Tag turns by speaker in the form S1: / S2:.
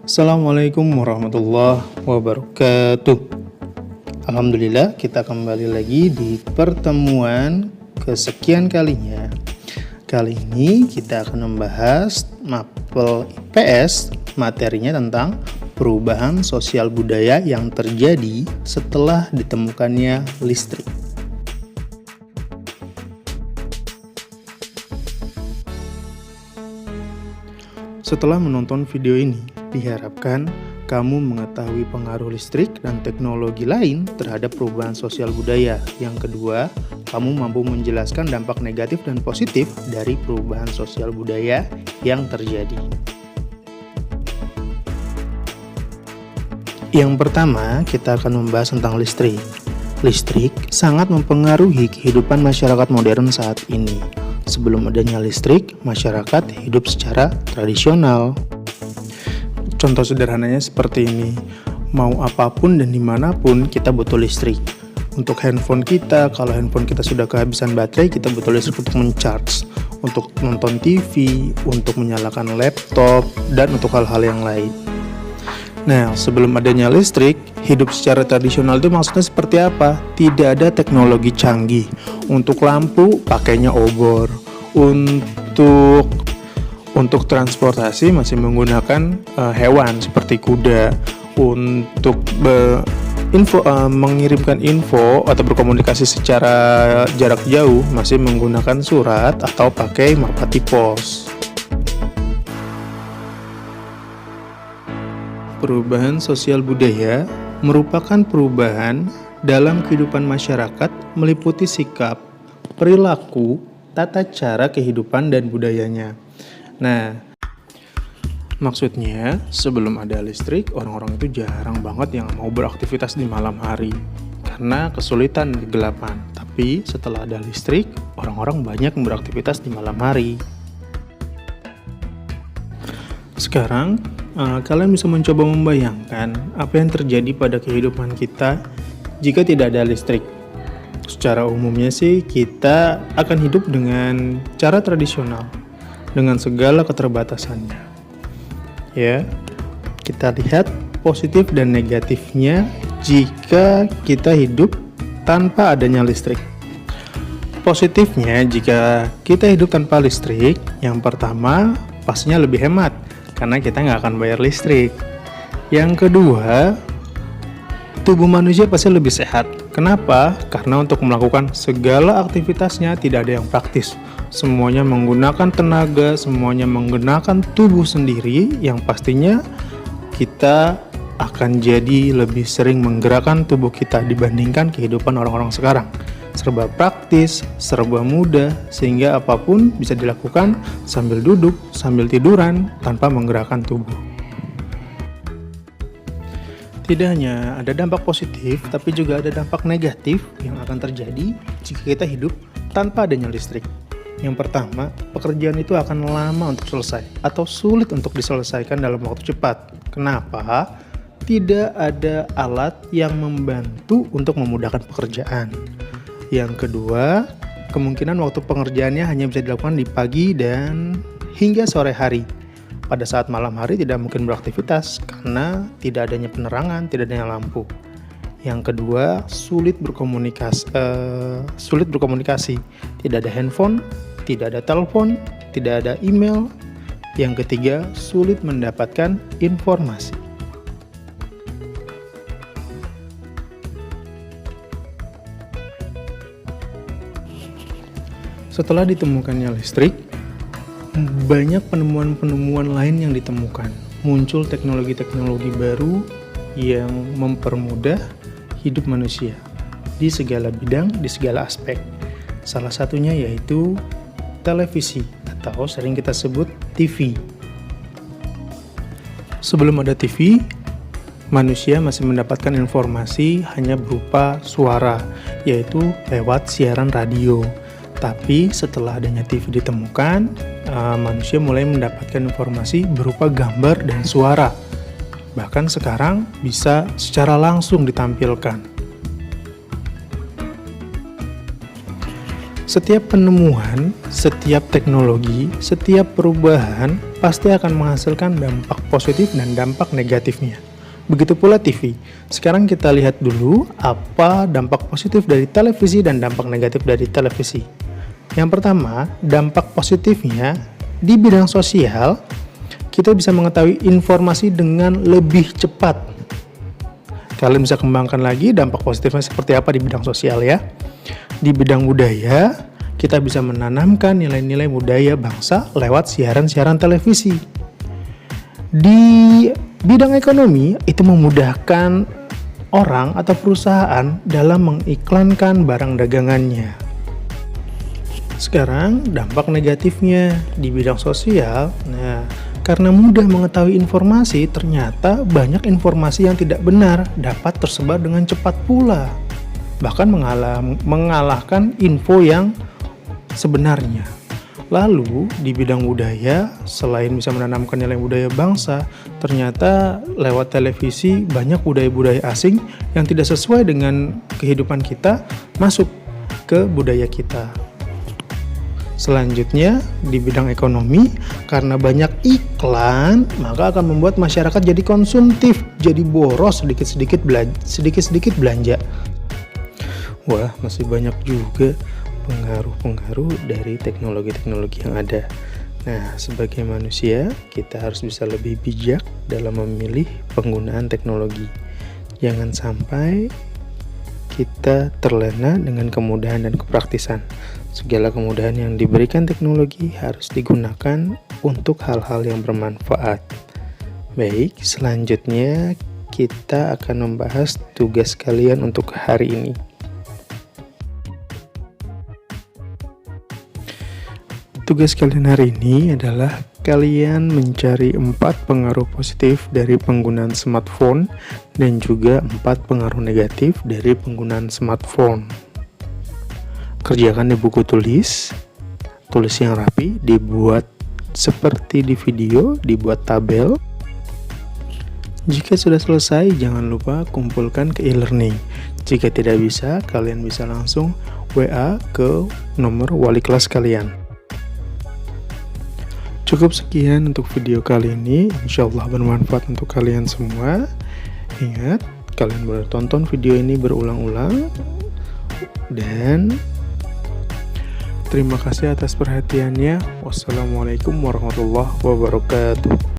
S1: Assalamualaikum warahmatullahi wabarakatuh. Alhamdulillah, kita kembali lagi di pertemuan kesekian kalinya. Kali ini kita akan membahas mapel IPS, materinya tentang perubahan sosial budaya yang terjadi setelah ditemukannya listrik. Setelah menonton video ini, diharapkan kamu mengetahui pengaruh listrik dan teknologi lain terhadap perubahan sosial budaya. Yang kedua, kamu mampu menjelaskan dampak negatif dan positif dari perubahan sosial budaya yang terjadi. Yang pertama, kita akan membahas tentang listrik. Listrik sangat mempengaruhi kehidupan masyarakat modern saat ini. Sebelum adanya listrik, masyarakat hidup secara tradisional. Contoh sederhananya seperti ini, mau apapun dan dimanapun kita butuh listrik. Untuk handphone kita, kalau handphone kita sudah kehabisan baterai, kita butuh listrik untuk mencharge, untuk nonton TV, untuk menyalakan laptop, dan untuk hal-hal yang lain. Nah, sebelum adanya listrik, hidup secara tradisional itu maksudnya seperti apa? Tidak ada teknologi canggih. Untuk lampu, pakainya obor. Untuk transportasi masih menggunakan hewan seperti kuda. Untuk mengirimkan info atau berkomunikasi secara jarak jauh masih menggunakan surat atau pakai merpati pos. Perubahan sosial budaya merupakan perubahan dalam kehidupan masyarakat meliputi sikap, perilaku, tata cara kehidupan dan budayanya. Nah, maksudnya sebelum ada listrik, orang-orang itu jarang banget yang mau beraktivitas di malam hari karena kesulitan di kegelapan. Tapi setelah ada listrik, orang-orang banyak yang beraktivitas di malam hari. Sekarang, kalian bisa mencoba membayangkan apa yang terjadi pada kehidupan kita jika tidak ada listrik. Secara umumnya sih, kita akan hidup dengan cara tradisional, dengan segala keterbatasannya. Ya, kita lihat positif dan negatifnya jika kita hidup tanpa adanya listrik. Positifnya, jika kita hidup tanpa listrik, yang pertama pastinya lebih hemat, karena kita nggak akan bayar listrik. Yang kedua, tubuh manusia pasti lebih sehat. Kenapa? Karena untuk melakukan segala aktivitasnya tidak ada yang praktis. Semuanya menggunakan tenaga, semuanya menggunakan tubuh sendiri, yang pastinya kita akan jadi lebih sering menggerakkan tubuh kita dibandingkan kehidupan orang-orang sekarang. Serba praktis, serba mudah, sehingga apapun bisa dilakukan sambil duduk, sambil tiduran, tanpa menggerakkan tubuh. Tidak hanya ada dampak positif, tapi juga ada dampak negatif yang akan terjadi jika kita hidup tanpa adanya listrik. Yang pertama, pekerjaan itu akan lama untuk selesai atau sulit untuk diselesaikan dalam waktu cepat. Kenapa? Tidak ada alat yang membantu untuk memudahkan pekerjaan. Yang kedua, kemungkinan waktu pengerjaannya hanya bisa dilakukan di pagi dan hingga sore hari. Pada saat malam hari tidak mungkin beraktivitas karena tidak adanya penerangan, tidak adanya lampu. Yang kedua, sulit berkomunikasi. Tidak ada handphone, tidak ada telepon, tidak ada email. Yang ketiga, sulit mendapatkan informasi. Setelah ditemukannya listrik, banyak penemuan-penemuan lain yang ditemukan. Muncul teknologi-teknologi baru yang mempermudah hidup manusia di segala bidang, di segala aspek. Salah satunya yaitu televisi atau sering kita sebut TV. Sebelum ada TV, manusia masih mendapatkan informasi hanya berupa suara, yaitu lewat siaran radio. Tapi setelah adanya TV ditemukan, manusia mulai mendapatkan informasi berupa gambar dan suara. Bahkan sekarang bisa secara langsung ditampilkan. Setiap penemuan, setiap teknologi, setiap perubahan pasti akan menghasilkan dampak positif dan dampak negatifnya. Begitu pula TV. Sekarang kita lihat dulu apa dampak positif dari televisi dan dampak negatif dari televisi. Yang pertama, dampak positifnya di bidang sosial, kita bisa mengetahui informasi dengan lebih cepat. Kalian bisa kembangkan lagi dampak positifnya seperti apa di bidang sosial ya. Di bidang budaya, kita bisa menanamkan nilai-nilai budaya bangsa lewat siaran-siaran televisi. Di bidang ekonomi, itu memudahkan orang atau perusahaan dalam mengiklankan barang dagangannya. Sekarang, dampak negatifnya di bidang sosial. Nah, karena mudah mengetahui informasi, ternyata banyak informasi yang tidak benar dapat tersebar dengan cepat pula. Bahkan mengalahkan info yang sebenarnya. Lalu di bidang budaya, selain bisa menanamkan nilai budaya bangsa, ternyata lewat televisi banyak budaya-budaya asing yang tidak sesuai dengan kehidupan kita masuk ke budaya kita. Selanjutnya di bidang ekonomi, karena banyak iklan, maka akan membuat masyarakat jadi konsumtif, jadi boros sedikit-sedikit belanja. Wah, masih banyak juga pengaruh-pengaruh dari teknologi-teknologi yang ada. Nah, sebagai manusia, kita harus bisa lebih bijak dalam memilih penggunaan teknologi. Jangan sampai kita terlena dengan kemudahan dan kepraktisan. Segala kemudahan yang diberikan teknologi harus digunakan untuk hal-hal yang bermanfaat. Baik, selanjutnya kita akan membahas tugas kalian untuk hari ini. Tugas kalian hari ini adalah kalian mencari 4 pengaruh positif dari penggunaan smartphone dan juga 4 pengaruh negatif dari penggunaan smartphone. Kerjakan di buku tulis yang rapi, dibuat seperti di video, dibuat tabel. Jika sudah selesai, jangan lupa kumpulkan ke e-learning. Jika tidak bisa, kalian bisa langsung WA ke nomor wali kelas kalian. Cukup sekian untuk video kali ini, insyaallah bermanfaat untuk kalian semua. Ingat, kalian boleh tonton video ini berulang-ulang. Dan terima kasih atas perhatiannya. Wassalamualaikum warahmatullahi wabarakatuh.